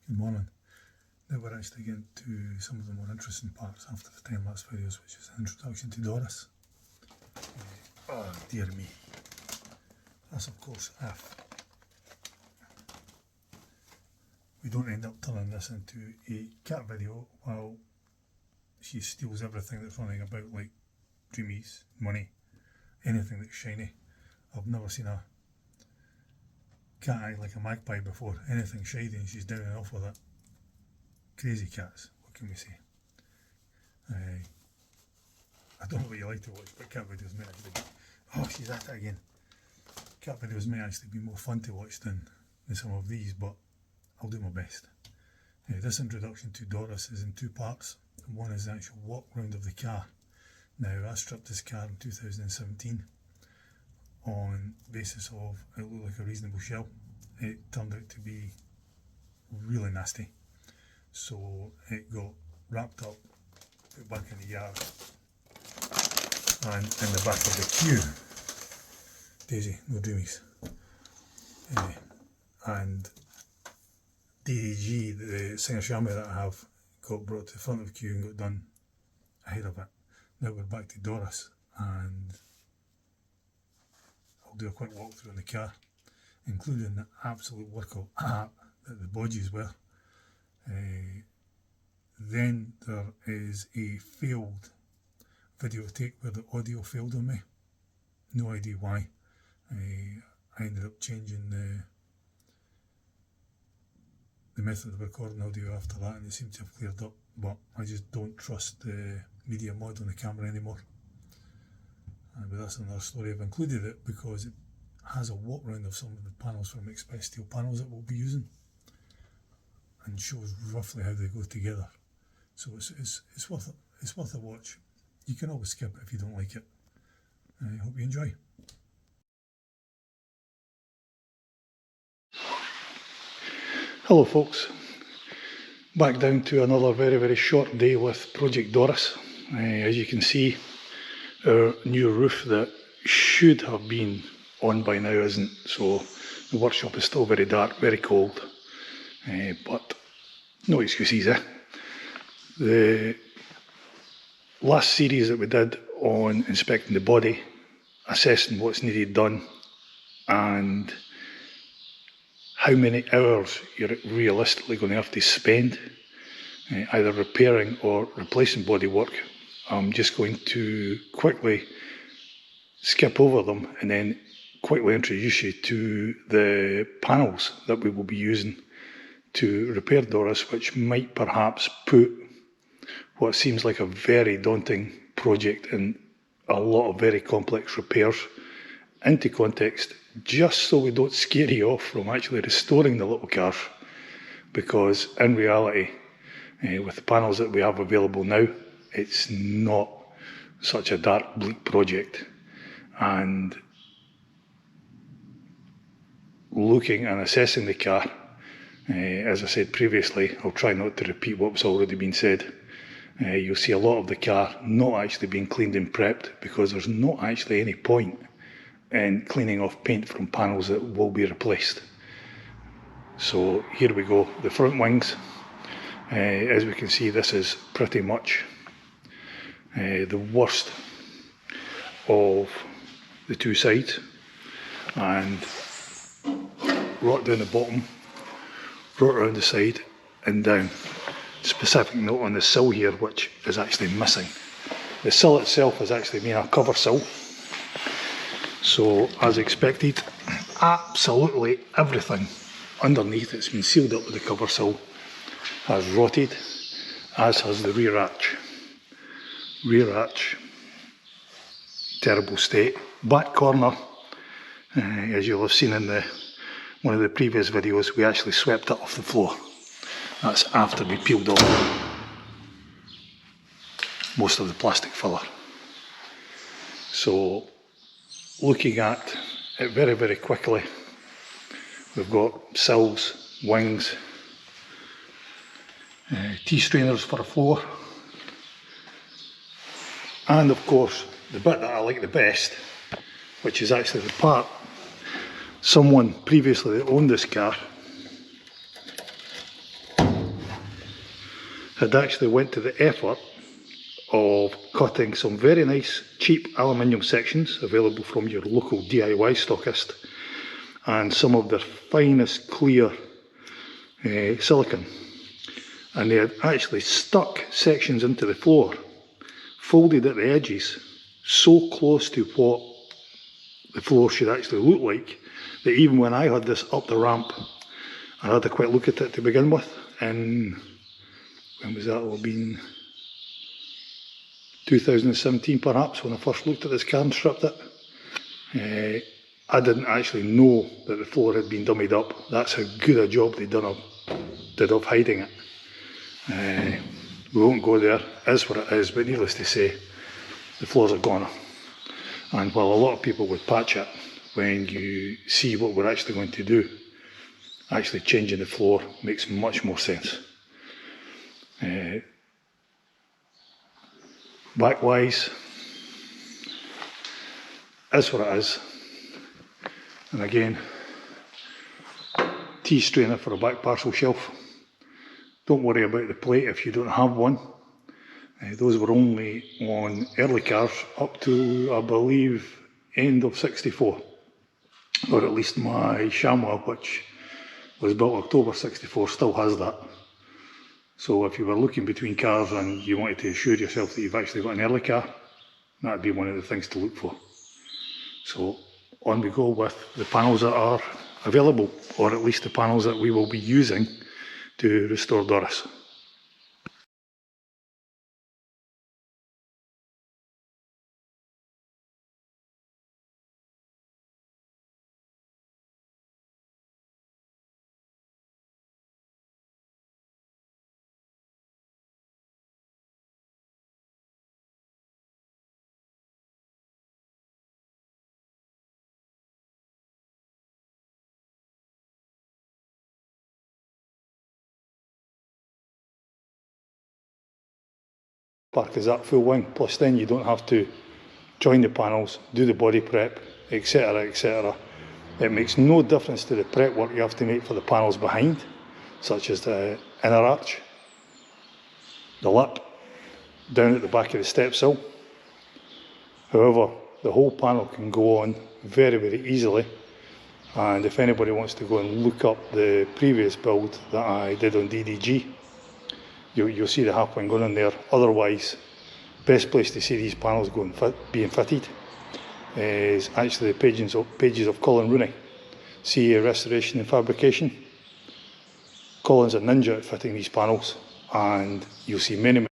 Good morning. Now we're actually getting to some of the more interesting parts after the time-lapse videos, which is an introduction to Doris. Oh dear me. That's of course if we don't end up turning this into a cat video while she steals everything that's running about, like dreamies, money, anything that's shiny. I've never seen a cat act like a magpie before. Anything shiny and she's down and off with it. Crazy cats, what can we say? I don't know what you like to watch, but cat videos may actually be... Oh, she's at it again. Cat videos may actually be more fun to watch than some of these, but I'll do my best. This introduction to Doris is in two parts. One is the actual walk round of the car. Now, I stripped this car in 2017 on the basis of it looked like a reasonable shell. It turned out to be really nasty. So it got wrapped up, put back in the yard, and in the back of the queue, Daisy, no dreamies, and DDG, the Singer Shammy that I have, got brought to the front of the queue and got done ahead of it. Now we're back to Doris, and I'll do a quick walkthrough in the car, including the absolute workout app that the bodges were. Then there is a failed videotape where the audio failed on me. No idea why. I ended up changing the method of recording audio after that, and it seemed to have cleared up, but I just don't trust the media mod on the camera anymore. But that's another story. I've included it because it has a walk round of some of the panels from Express Steel panels that we'll be using, and shows roughly how they go together. So it's worth a watch. You can always skip it if you don't like it. I hope you enjoy. Hello folks, back down to another very short day with Project Doris. As you can see, our new roof that should have been on by now isn't, so the workshop is still very dark, very cold, but no excuses. The last series that we did on inspecting the body, assessing what's needed done, and how many hours you're realistically going to have to spend either repairing or replacing bodywork. I'm just going to quickly skip over them and then quickly introduce you to the panels that we will be using to repair Doris, which might perhaps put what seems like a very daunting project and a lot of very complex repairs into context, just so we don't scare you off from actually restoring the little car, because in reality, with the panels that we have available now, it's not such a dark, bleak project. And looking and assessing the car, as I said previously, I'll try not to repeat what's already been said. You'll see a lot of the car not actually being cleaned and prepped, because there's not actually any point in cleaning off paint from panels that will be replaced. So here we go, the front wings. As we can see, this is pretty much the worst of the two sides, and right down the bottom, right around the side and down. Specific note on the sill here, which is actually missing. The sill itself has actually been a cover sill, so as expected, absolutely everything underneath it's been sealed up with the cover sill has rotted, as has the rear arch. Rear arch, terrible state. Back corner, as you'll have seen in one of the previous videos, we actually swept it off the floor. That's after we peeled off most of the plastic filler. So looking at it very quickly, we've got sills, wings, T-strainers for the floor, and of course the bit that I like the best, which is actually the part someone previously that owned this car had actually went to the effort of cutting some very nice cheap aluminium sections available from your local DIY stockist, and some of their finest clear silicone, and they had actually stuck sections into the floor, folded at the edges so close to what the floor should actually look like, that even when I had this up the ramp, I had to quite look at it to begin with. And when was that? It would have been 2017 perhaps, when I first looked at this car and stripped it. I didn't actually know that the floor had been dummied up. That's how good a job they did of hiding it. We won't go there, it is what it is, but needless to say, the floors are gone. And while a lot of people would patch it, when you see what we're actually going to do, actually changing the floor makes much more sense. Back-wise, is what it is. And again, T-strainer for a back parcel shelf. Don't worry about the plate if you don't have one. Those were only on early cars up to, I believe, end of '64. Or at least my Chamois, which was built October '64, still has that. So if you were looking between cars and you wanted to assure yourself that you've actually got an early car, that would be one of the things to look for. So on we go with the panels that are available, or at least the panels that we will be using to restore Doris. Park is at full wing, plus then you don't have to join the panels, do the body prep, etc, etc. It makes no difference to the prep work you have to make for the panels behind, such as the inner arch, the lip, down at the back of the step sill. However, the whole panel can go on very, very easily, and if anybody wants to go and look up the previous build that I did on DDG, you'll see the half wing going in there. Otherwise, best place to see these panels being fitted is actually the pages of Colin Rooney, CA Restoration and Fabrication. Colin's a ninja at fitting these panels, and you'll see many